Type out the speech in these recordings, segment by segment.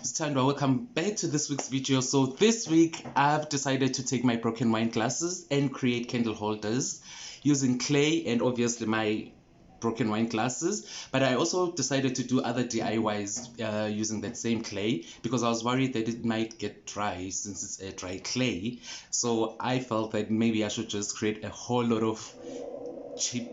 Sithandwa, welcome back to this week's video. So this week I've decided to take my broken wine glasses and create candle holders using clay and obviously my broken wine glasses, but I also decided to do other DIYs using that same clay because I was worried that it might get dry since it's a dry clay. So I felt that maybe I should just create a whole lot of cheap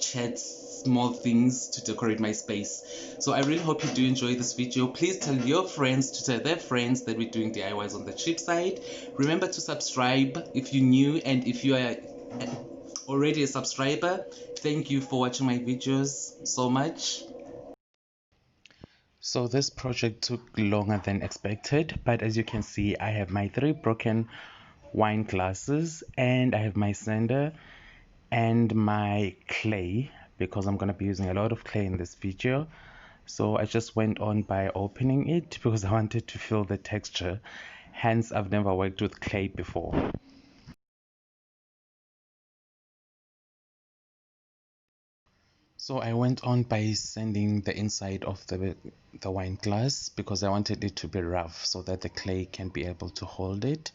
chats, small things to decorate my space. So I really hope you do enjoy this video. Please tell your friends to tell their friends that we're doing DIYs on the cheap side. Remember to subscribe if you're new, and if you are already a subscriber, thank you for watching my videos so much. So this project took longer than expected, but as you can see, I have my 3 broken wine glasses and I have my sander and my clay because I'm going to be using a lot of clay in this video. So I just went on by opening it because I wanted to feel the texture. Hence, I've never worked with clay before. So I went on by sanding the inside of the wine glass because I wanted it to be rough so that the clay can be able to hold it.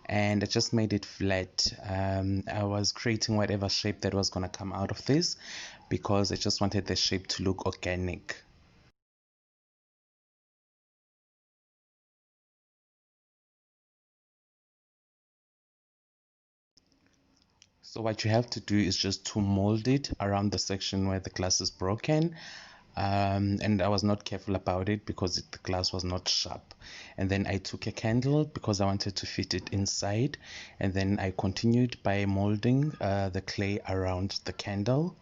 And I just made it flat. I was creating whatever shape that was going to come out of this because I just wanted the shape to look organic. So what you have to do is just to mold it around the section where the glass is broken. And I was not careful about it because the glass was not sharp. And then I took a candle because I wanted to fit it inside, and then I continued by molding the clay around the candle.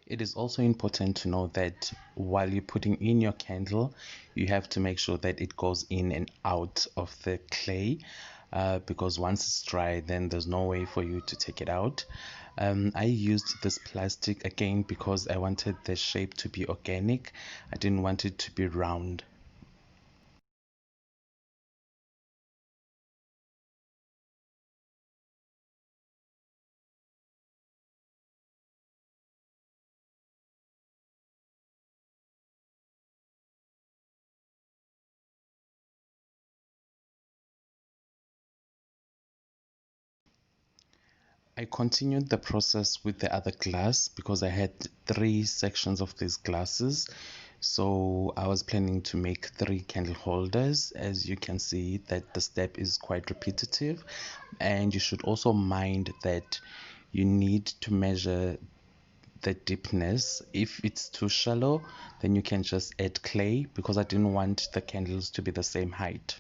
It is also important to know that while you're putting in your candle, you have to make sure that it goes in and out of the clay, because once it's dry, then there's no way for you to take it out. I used this plastic again because I wanted the shape to be organic. I didn't want it to be round. I continued the process with the other glass because I had 3 sections of these glasses. So I was planning to make 3 candle holders. As you can see that the step is quite repetitive, and you should also mind that you need to measure the deepness. If it's too shallow, then you can just add clay because I didn't want the candles to be the same height.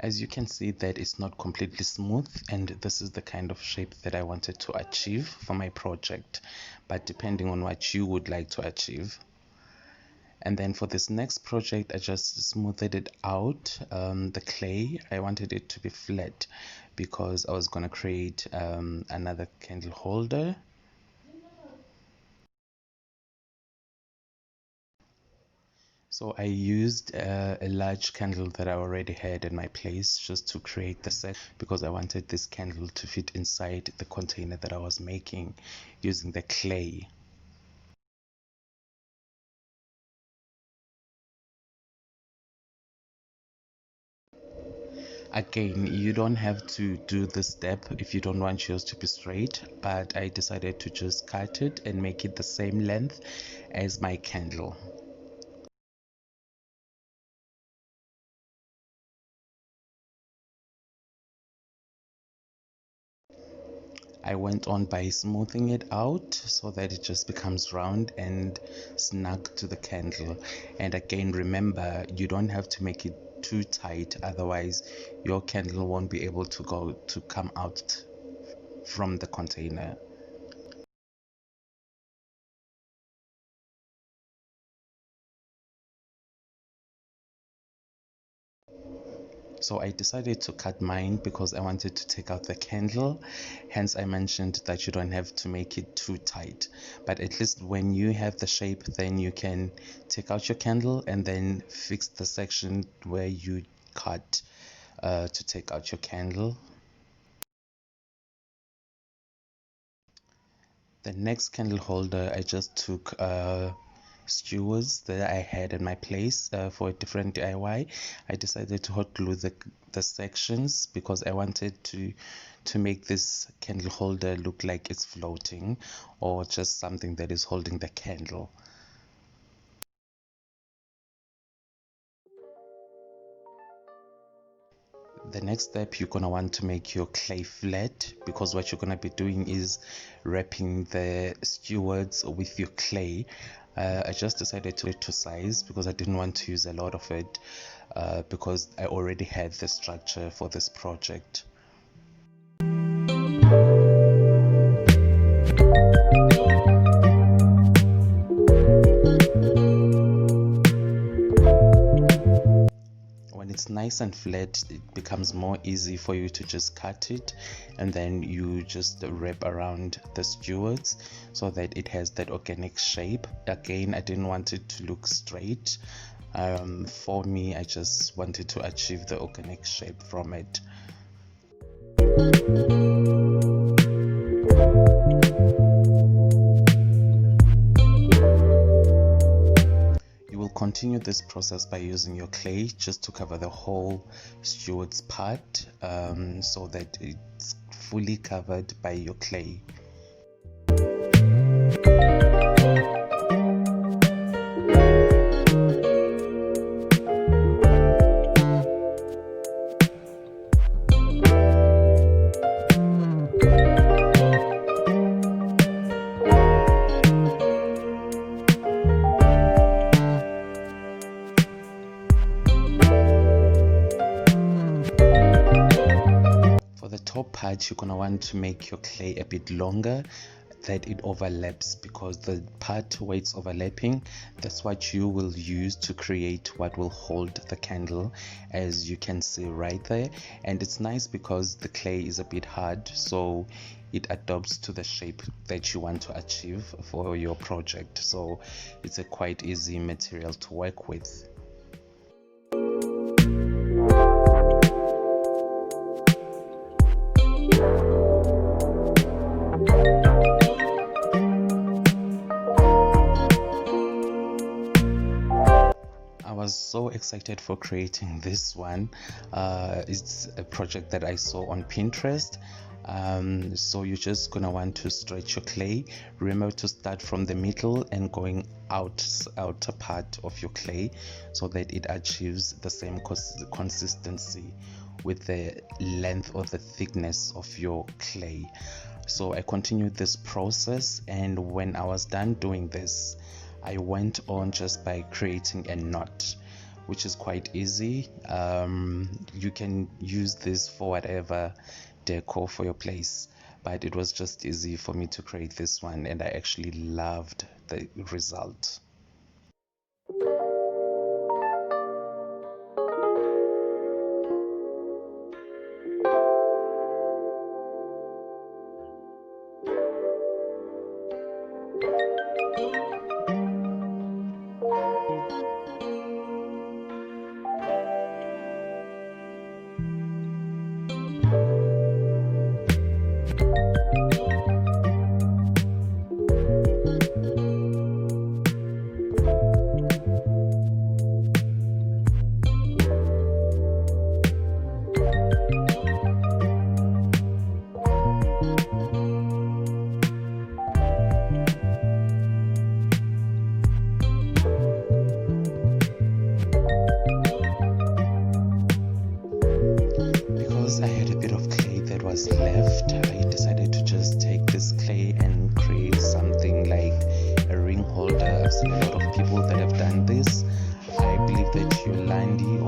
As you can see, that it's not completely smooth, and this is the kind of shape that I wanted to achieve for my project, but depending on what you would like to achieve. And then for this next project, I just smoothed it out. The clay, I wanted it to be flat because I was going to create another candle holder. So I used a large candle that I already had in my place just to create the set because I wanted this candle to fit inside the container that I was making using the clay. Again, you don't have to do this step if you don't want yours to be straight, but I decided to just cut it and make it the same length as my candle. I went on by smoothing it out so that it just becomes round and snug to the candle. And again, remember, you don't have to make it too tight, otherwise your candle won't be able to come out from the container. So I decided to cut mine because I wanted to take out the candle. Hence I mentioned that you don't have to make it too tight, but at least when you have the shape, then you can take out your candle and then fix the section where you cut to take out your candle. The next candle holder, I just took skewers that I had in my place for a different DIY. I decided to hot glue the sections because I wanted to make this candle holder look like it's floating or just something that is holding the candle. The next step, you're going to want to make your clay flat, because what you're going to be doing is wrapping the skewers with your clay. I just decided to size because I didn't want to use a lot of it because I already had the structure for this project. When it's nice and flat, it becomes more easy for you to just cut it, and then you just wrap around the skewers so that it has that organic shape. Again, I didn't want it to look straight. For me, I just wanted to achieve the organic shape from it. Continue this process by using your clay just to cover the whole steward's part so that it's fully covered by your clay. Part, you're gonna want to make your clay a bit longer, that it overlaps, because the part where it's overlapping, that's what you will use to create what will hold the candle, as you can see right there. And it's nice because the clay is a bit hard, so it adapts to the shape that you want to achieve for your project. So it's a quite easy material to work with. So excited for creating this one. It's a project that I saw on Pinterest. So you're just gonna want to stretch your clay. Remember to start from the middle and going outer part of your clay so that it achieves the same consistency with the length or the thickness of your clay. So I continued this process, and when I was done doing this, I went on just by creating a knot, which is quite easy. You can use this for whatever decor for your place, but it was just easy for me to create this one, and I actually loved the result.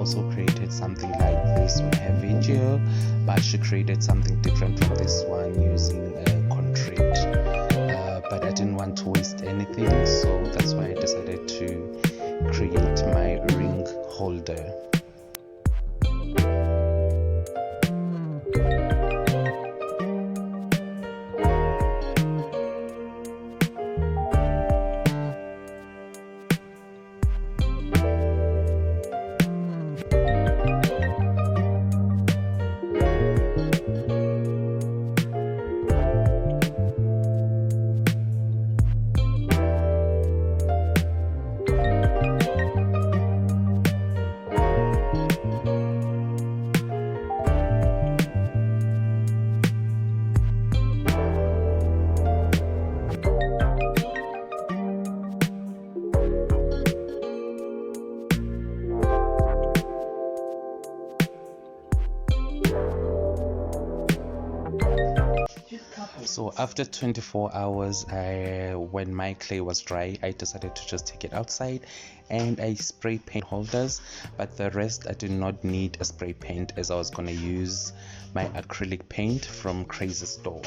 also created something like this on her video, but she created something different from this one using concrete. But I didn't want to waste anything, so that's why I decided to create my ring holder. So after 24 hours, when my clay was dry, I decided to just take it outside and I spray paint holders, but the rest I did not need a spray paint as I was going to use my acrylic paint from Crazy Store.